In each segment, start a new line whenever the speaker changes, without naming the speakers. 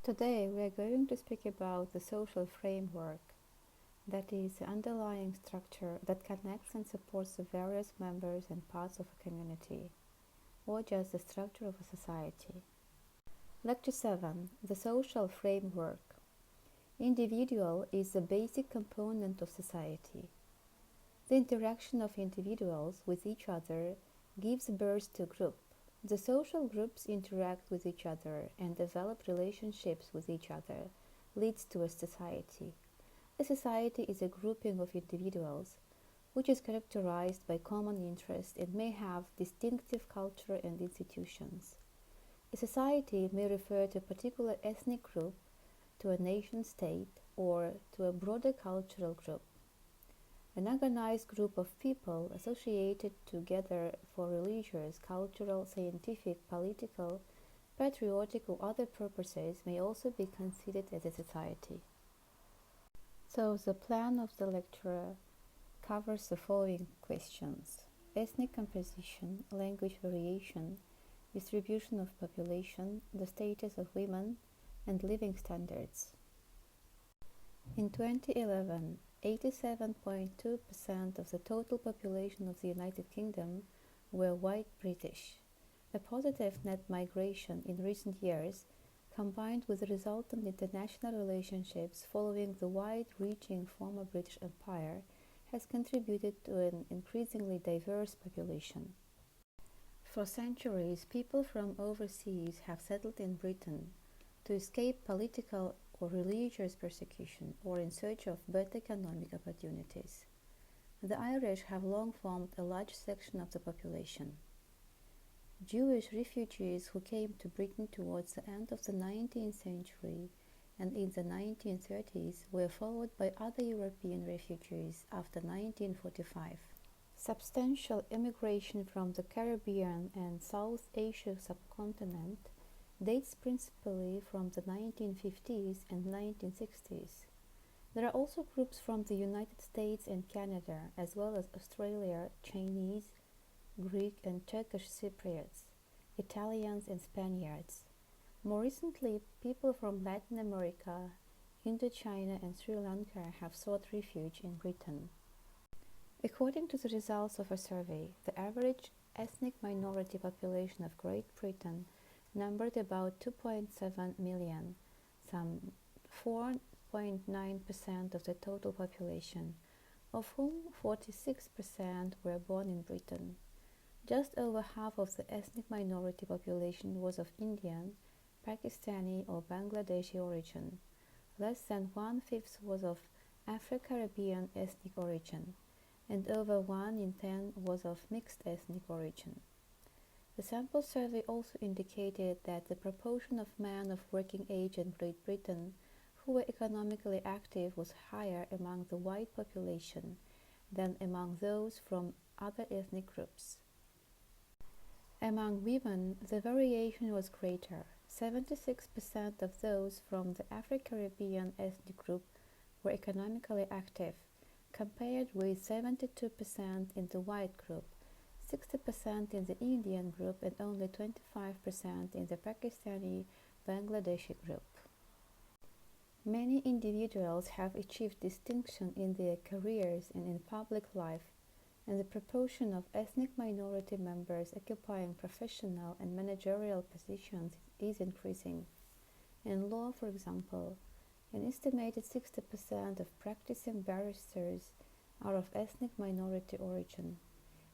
Today we are going to speak about the social framework, that is, the underlying structure that connects and supports the various members and parts of a community, or just the structure of a society. Lecture 7. The social framework. Individual is the basic component of society. The interaction of individuals with each other gives birth to a group. The social groups interact with each other and develop relationships with each other, leads to a society. A society is a grouping of individuals which is characterized by common interest and may have distinctive culture and institutions. A society may refer to a particular ethnic group, to a nation-state, or to a broader cultural group. An organized group of people associated together for religious, cultural, scientific, political, patriotic, or other purposes may also be considered as a society. So the plan of the lecture covers the following questions: ethnic composition, language variation, distribution of population, the status of women, and living standards. In 2011, 87.2% of the total population of the United Kingdom were white British. A positive net migration in recent years, combined with the resultant international relationships following the wide-reaching former British Empire, has contributed to an increasingly diverse population. For centuries, people from overseas have settled in Britain to escape political or religious persecution, or in search of better economic opportunities. The Irish have long formed a large section of the population. Jewish refugees who came to Britain towards the end of the 19th century and in the 1930s were followed by other European refugees after 1945. Substantial immigration from the Caribbean and South Asia subcontinent dates principally from the 1950s and 1960s. There are also groups from the United States and Canada, as well as Australia, Chinese, Greek and Turkish Cypriots, Italians and Spaniards. More recently, people from Latin America, Indochina and Sri Lanka have sought refuge in Britain. According to the results of a survey, the average ethnic minority population of Great Britain numbered about 2.7 million, some 4.9% of the total population, of whom 46% were born in Britain. Just over half of the ethnic minority population was of Indian, Pakistani or Bangladeshi origin. Less than 1/5 was of Afro-Caribbean ethnic origin, and over 1 in 10 was of mixed ethnic origin. The sample survey also indicated that the proportion of men of working age in Great Britain who were economically active was higher among the white population than among those from other ethnic groups. Among women, the variation was greater. 76% of those from the Afro-Caribbean ethnic group were economically active, compared with 72% in the white group, 60% in the Indian group, and only 25% in the Pakistani Bangladeshi group. Many individuals have achieved distinction in their careers and in public life, and the proportion of ethnic minority members occupying professional and managerial positions is increasing. In law, for example, an estimated 60% of practicing barristers are of ethnic minority origin.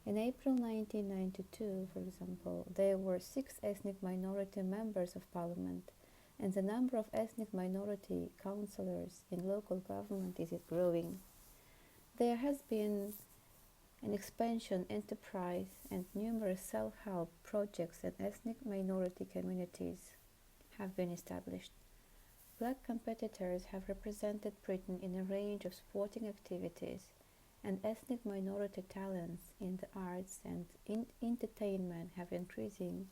In April 1992, for example, there were 6 ethnic minority members of parliament, and the number of ethnic minority councillors in local government is growing. There has been an expansion enterprise and numerous self-help projects and ethnic minority communities have been established. Black competitors have represented Britain in a range of sporting activities, and ethnic minority talents in the arts and in entertainment have increasing.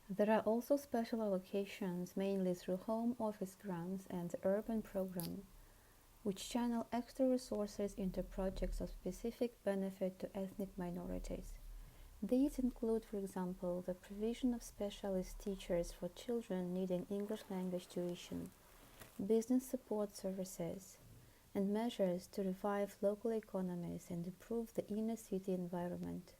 There are also special allocations, mainly through Home Office grants and the Urban Programme, which channel extra resources into projects of specific benefit to ethnic minorities. These include, for example, the provision of specialist teachers for children needing English language tuition, business support services, and measures to revive local economies and improve the inner city environment.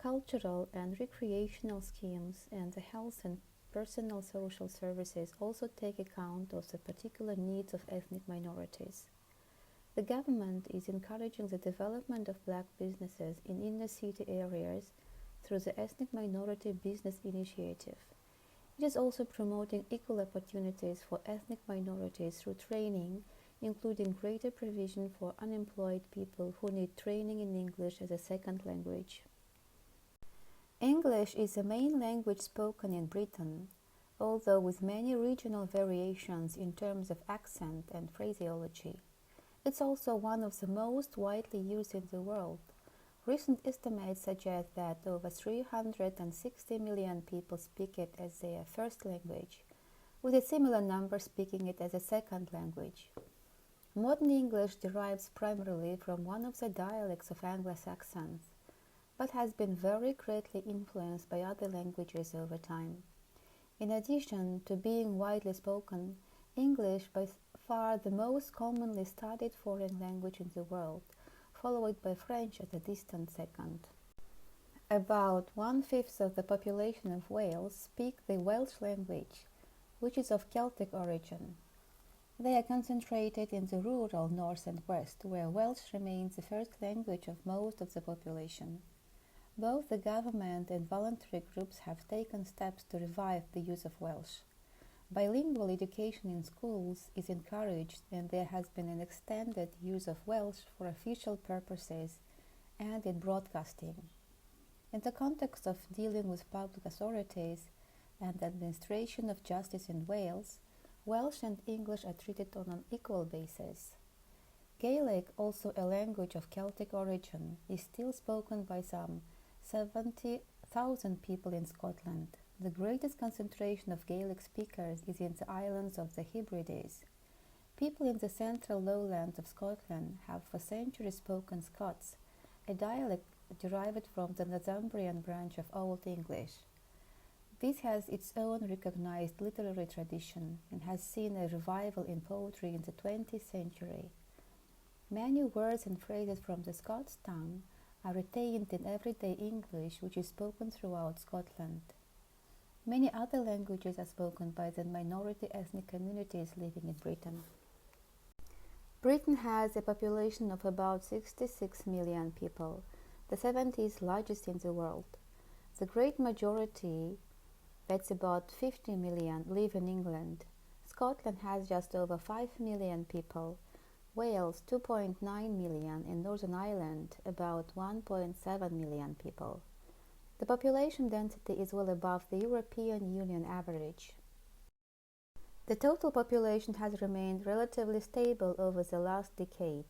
Cultural and recreational schemes and the health and personal social services also take account of the particular needs of ethnic minorities. The government is encouraging the development of black businesses in inner city areas through the Ethnic Minority Business Initiative. It is also promoting equal opportunities for ethnic minorities through training, including greater provision for unemployed people who need training in English as a second language. English is the main language spoken in Britain, although with many regional variations in terms of accent and phraseology. It's also one of the most widely used in the world. Recent estimates suggest that over 360 million people speak it as their first language, with a similar number speaking it as a second language. Modern English derives primarily from one of the dialects of Anglo-Saxons, but has been very greatly influenced by other languages over time. In addition to being widely spoken, English by far the most commonly studied foreign language in the world, followed by French at a distant second. About 1/5 of the population of Wales speak the Welsh language, which is of Celtic origin. They are concentrated in the rural north and west, where Welsh remains the first language of most of the population. Both the government and voluntary groups have taken steps to revive the use of Welsh. Bilingual education in schools is encouraged, and there has been an extended use of Welsh for official purposes and in broadcasting. In the context of dealing with public authorities and administration of justice in Wales, Welsh and English are treated on an equal basis. Gaelic, also a language of Celtic origin, is still spoken by some 70,000 people in Scotland. The greatest concentration of Gaelic speakers is in the islands of the Hebrides. People in the central lowlands of Scotland have for centuries spoken Scots, a dialect derived from the Northumbrian branch of Old English. This has its own recognized literary tradition and has seen a revival in poetry in the 20th century. Many words and phrases from the Scots tongue are retained in everyday English, which is spoken throughout Scotland. Many other languages are spoken by the minority ethnic communities living in Britain. Britain has a population of about 66 million people, the 70th largest in the world. The great majority, that's about 50 million, live in England. Scotland has just over 5 million people, Wales 2.9 million, and Northern Ireland about 1.7 million people. The population density is well above the European Union average. The total population has remained relatively stable over the last decade.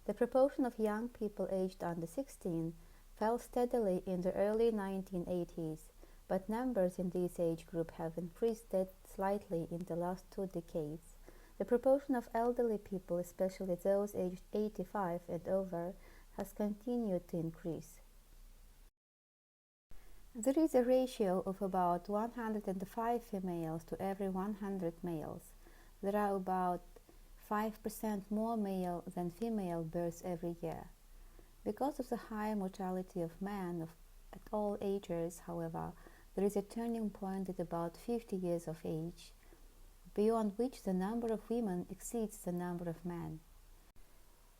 The proportion of young people aged under 16 fell steadily in the early 1980s, but numbers in this age group have increased slightly in the last 2 decades. The proportion of elderly people, especially those aged 85 and over, has continued to increase. There is a ratio of about 105 females to every 100 males. There are about 5% more male than female births every year. Because of the high mortality of men at all ages, however, there is a turning point at about 50 years of age, beyond which the number of women exceeds the number of men.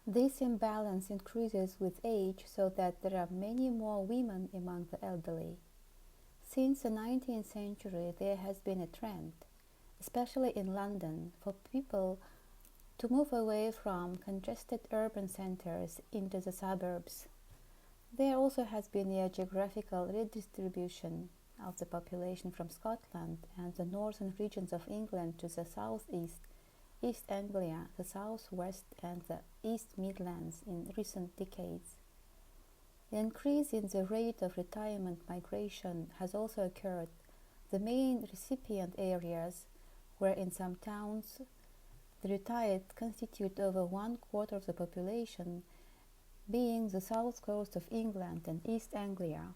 This imbalance increases with age so that there are many more women among the elderly. Since the 19th century, there has been a trend, especially in London, for people to move away from congested urban centers into the suburbs. There also has been a geographical redistribution of the population from Scotland and the northern regions of England to the southeast, East Anglia, the southwest, and the East Midlands in recent decades. The increase in the rate of retirement migration has also occurred. The main recipient areas were in some towns. The retired constitute over 1/4 of the population, being the south coast of England and East Anglia.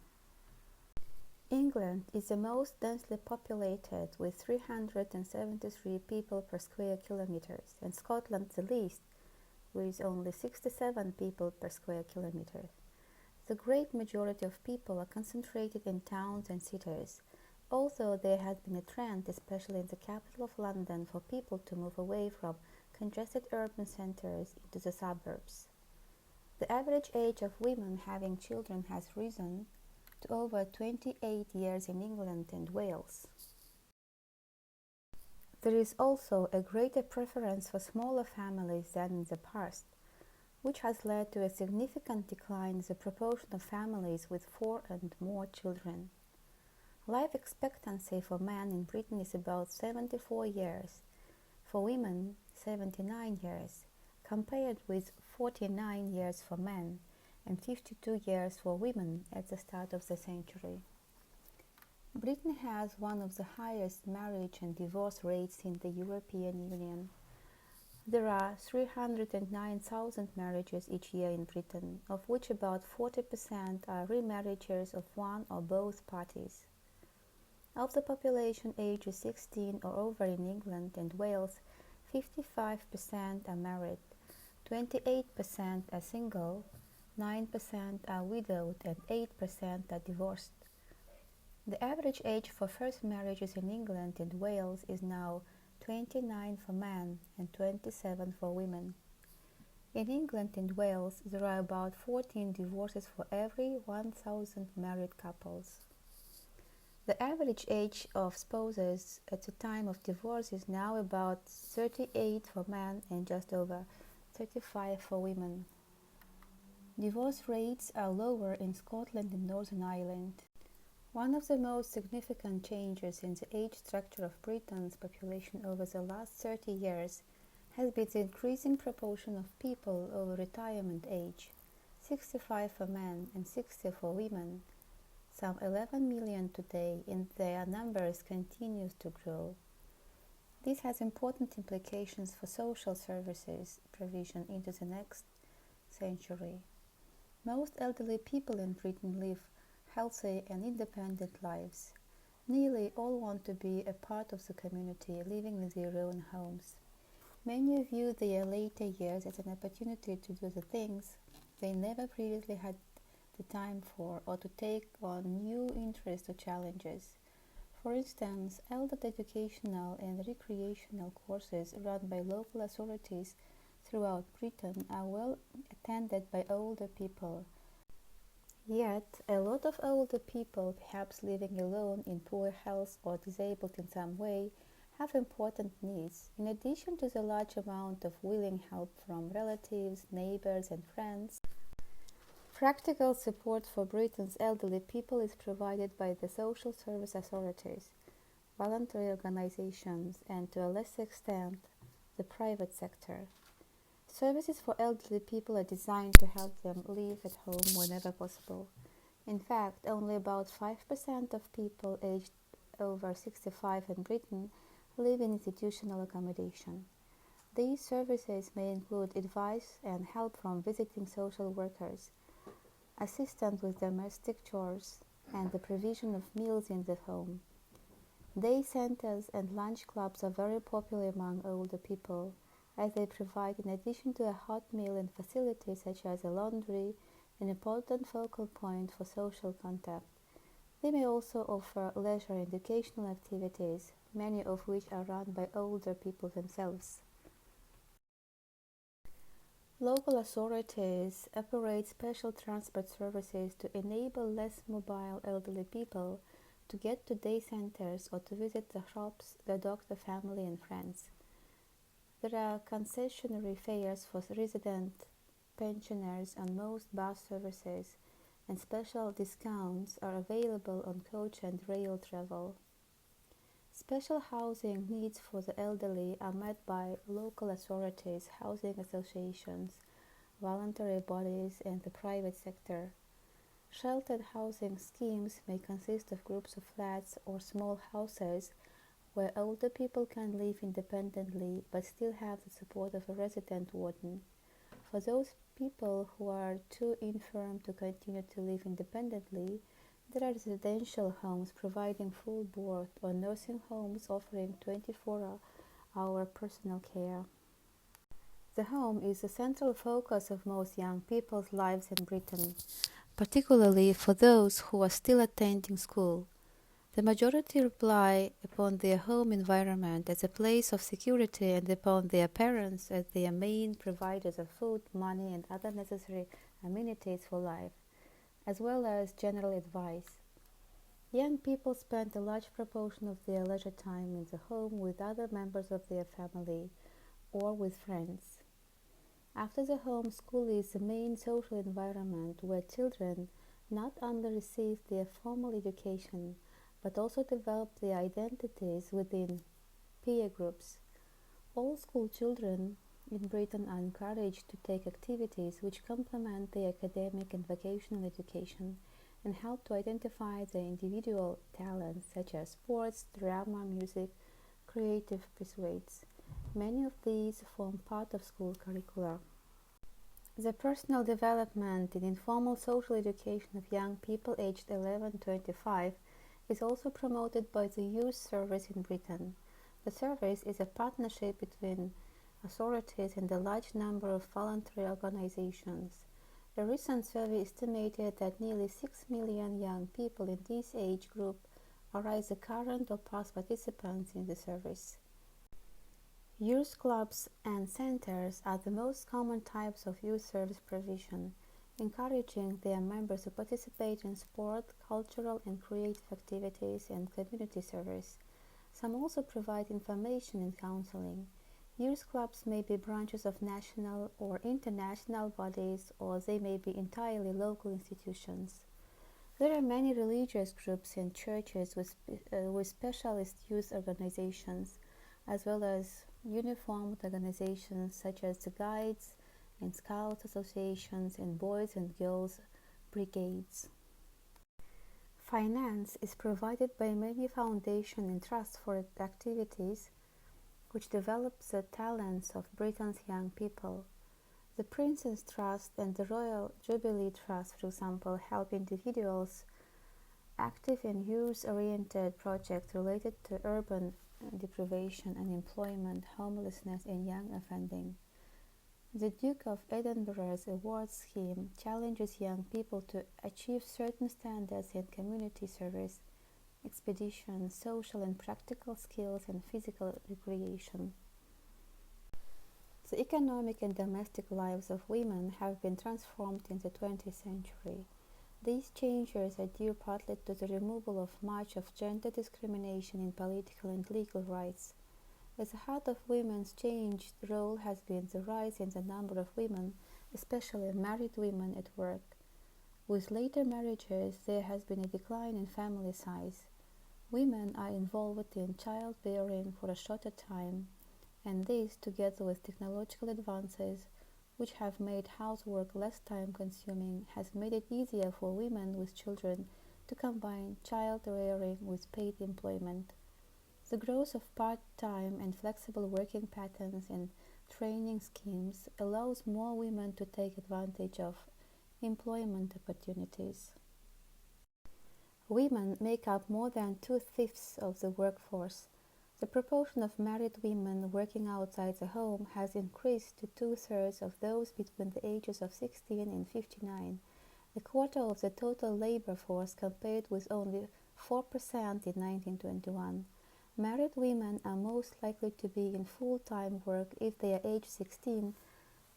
England is the most densely populated with 373 people per square kilometers, and Scotland the least with only 67 people per square kilometer. The great majority of people are concentrated in towns and cities, although there has been a trend, especially in the capital of London, for people to move away from congested urban centres into the suburbs. The average age of women having children has risen to over 28 years in England and Wales. There is also a greater preference for smaller families than in the past, which has led to a significant decline in the proportion of families with 4 and more children. Life expectancy for men in Britain is about 74 years, for women 79 years, compared with 49 years for men and 52 years for women at the start of the century. Britain has one of the highest marriage and divorce rates in the European Union. There are 309,000 marriages each year in Britain, of which about 40% are remarriages of one or both parties. Of the population ages 16 or over in England and Wales, 55% are married, 28% are single, 9% are widowed, and 8% are divorced. The average age for first marriages in England and Wales is now 29 for men and 27 for women. In England and Wales, there are about 14 divorces for every 1,000 married couples. The average age of spouses at the time of divorce is now about 38 for men and just over 35 for women. Divorce rates are lower in Scotland and Northern Ireland. One of the most significant changes in the age structure of Britain's population over the last 30 years has been the increasing proportion of people over retirement age, 65 for men and 60 for women, some 11 million today, and their numbers continues to grow. This has important implications for social services provision into the next century. Most elderly people in Britain live healthy and independent lives. Nearly all want to be a part of the community, living in their own homes. Many view their later years as an opportunity to do the things they never previously had the time for, or to take on new interests or challenges. For instance, adult educational and recreational courses run by local authorities throughout Britain are well attended by older people. Yet, a lot of older people, perhaps living alone in poor health or disabled in some way, have important needs. In addition to the large amount of willing help from relatives, neighbors, and friends, practical support for Britain's elderly people is provided by the social service authorities, voluntary organizations, and to a lesser extent, the private sector. Services for elderly people are designed to help them live at home whenever possible. In fact, only about 5% of people aged over 65 in Britain live in institutional accommodation. These services may include advice and help from visiting social workers, assistance with domestic chores, and the provision of meals in the home. Day centers and lunch clubs are very popular among older people, as they provide, in addition to a hot meal and facilities such as a laundry, an important focal point for social contact. They may also offer leisure and educational activities, many of which are run by older people themselves. Local authorities operate special transport services to enable less mobile elderly people to get to day centers or to visit the shops, the doctor, family, and friends. There are concessionary fares for resident pensioners on most bus services, and special discounts are available on coach and rail travel. Special housing needs for the elderly are met by local authorities, housing associations, voluntary bodies, and the private sector. Sheltered housing schemes may consist of groups of flats or small houses where older people can live independently but still have the support of a resident warden. For those people who are too infirm to continue to live independently, There are residential homes providing full board or nursing homes offering 24-hour personal care. The home is the central focus of most young people's lives in Britain, particularly for those who are still attending school. The majority rely upon their home environment as a place of security and upon their parents as their main providers of food, money, and other necessary amenities for life, as well as general advice. Young people spend a large proportion of their leisure time in the home with other members of their family or with friends. After the home, school is the main social environment where children not only receive their formal education, but also develop their identities within peer groups. All school children in Britain are encouraged to take activities which complement their academic and vocational education and help to identify their individual talents such as sports, drama, music, creative pursuits. Many of these form part of school curricula. The personal development in informal social education of young people aged 11 to 25 is also promoted by the Youth Service in Britain. The service is a partnership between authorities and a large number of voluntary organizations. A recent survey estimated that nearly 6 million young people in this age group are either current or past participants in the service. Youth clubs and centers are the most common types of youth service provision, encouraging their members to participate in sport, cultural and creative activities, and community service. Some also provide information and counseling. Youth clubs may be branches of national or international bodies, or they may be entirely local institutions. There are many religious groups and churches with specialist youth organizations, as well as uniformed organizations such as the Guides and Scouts associations and Boys and Girls brigades. Finance is provided by many foundations and trusts for activities which develop the talents of Britain's young people. The Prince's Trust and the Royal Jubilee Trust, for example, help individuals active in youth-oriented projects related to urban deprivation, unemployment, homelessness, and young offending. The Duke of Edinburgh's award scheme challenges young people to achieve certain standards in community service, expedition, social and practical skills, and physical recreation. The economic and domestic lives of women have been transformed in the 20th century. These changes are due partly to the removal of much of gender discrimination in political and legal rights. At the heart of women's changed role has been the rise in the number of women, especially married women, at work. With later marriages, there has been a decline in family size. Women are involved in childbearing for a shorter time, and this, together with technological advances, which have made housework less time-consuming, has made it easier for women with children to combine child-rearing with paid employment. The growth of part-time and flexible working patterns and training schemes allows more women to take advantage of employment opportunities. Women make up more than 2/5 of the workforce. The proportion of married women working outside the home has increased to 2/3 of those between the ages of 16 and 59, a quarter of the total labor force compared with only 4% in 1921. Married women are most likely to be in full-time work if they are aged 16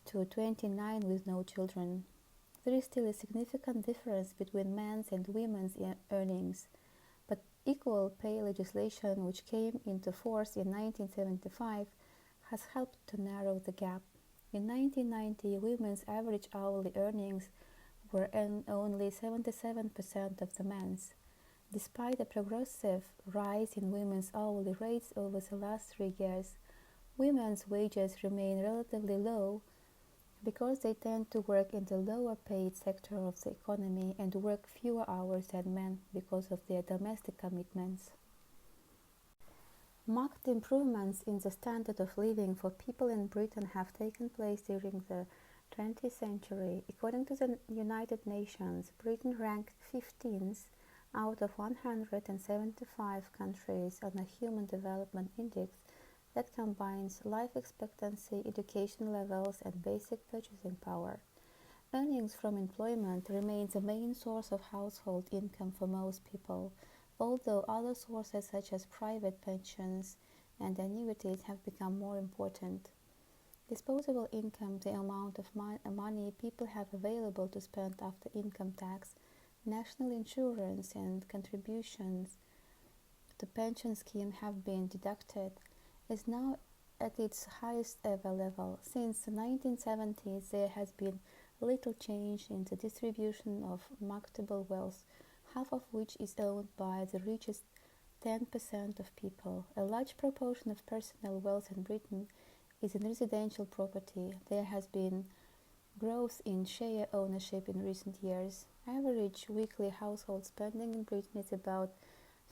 to 29 with no children. There is still a significant difference between men's and women's earnings, but equal pay legislation, which came into force in 1975, has helped to narrow the gap. In 1990, women's average hourly earnings were only 77% of the men's. Despite a progressive rise in women's hourly rates over the last 3 years, women's wages remain relatively low because they tend to work in the lower paid sector of the economy and work fewer hours than men because of their domestic commitments. Marked improvements in the standard of living for people in Britain have taken place during the 20th century. According to the United Nations, Britain ranked 15th Out of 175 countries on a Human Development Index that combines life expectancy, education levels, and basic purchasing power, earnings from employment remains the main source of household income for most people, although other sources such as private pensions and annuities have become more important. Disposable income, the amount of money people have available to spend after income tax, national insurance, and contributions to pension scheme have been deducted, is now at its highest ever level. Since the 1970s, there has been little change in the distribution of marketable wealth, half of which is owned by the richest 10% of people. A large proportion of personal wealth in Britain is in residential property. There has been growth in share ownership in recent years. Average weekly household spending in Britain is about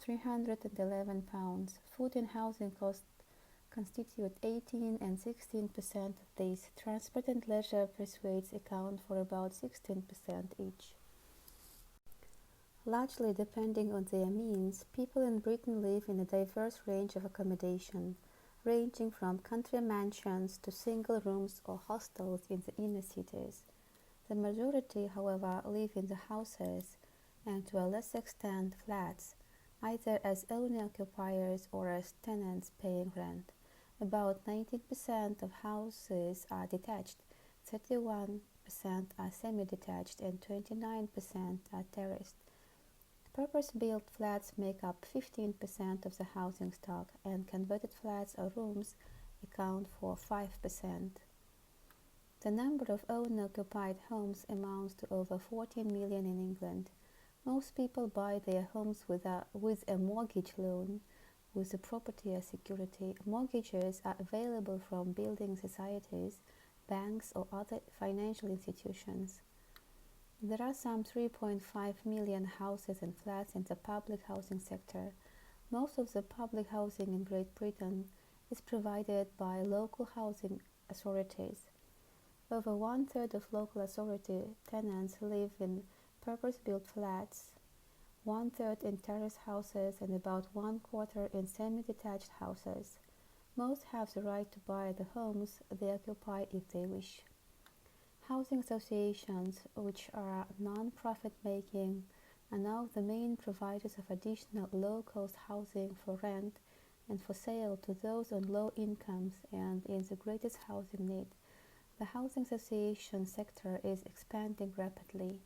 £311. Food and housing costs constitute 18 and 16% of these. Transport and leisure pursuits account for about 16% each. Largely depending on their means, people in Britain live in a diverse range of accommodation, ranging from country mansions to single rooms or hostels in the inner cities. The majority, however, live in the houses and to a less extent flats, either as owner-occupiers or as tenants paying rent. About 19% of houses are detached, 31% are semi-detached, and 29% are terraced. Purpose-built flats make up 15% of the housing stock, and converted flats or rooms account for 5%. The number of owner-occupied homes amounts to over 14 million in England. Most people buy their homes with a mortgage loan, with the property as security. Mortgages are available from building societies, banks, or other financial institutions. There are some 3.5 million houses and flats in the public housing sector. Most of the public housing in Great Britain is provided by local housing authorities. Over one-third of local authority tenants live in purpose-built flats, one-third in terrace houses, and about one-quarter in semi-detached houses. Most have the right to buy the homes they occupy if they wish. Housing associations, which are non-profit making, are now the main providers of additional low-cost housing for rent and for sale to those on low incomes and in the greatest housing need. The housing association sector is expanding rapidly.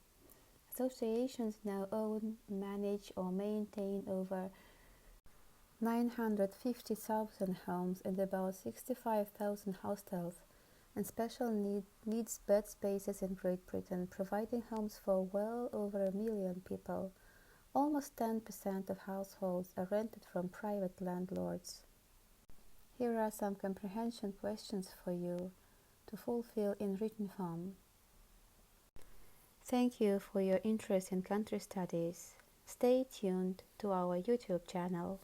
Associations now own, manage, or maintain over 950,000 homes and about 65,000 hostels and special needs bed spaces in Great Britain, providing homes for well over 1 million people. Almost 10% of households are rented from private landlords. Here are some comprehension questions for you to fulfill in written form. Thank you for your interest in country studies. Stay tuned to our YouTube channel.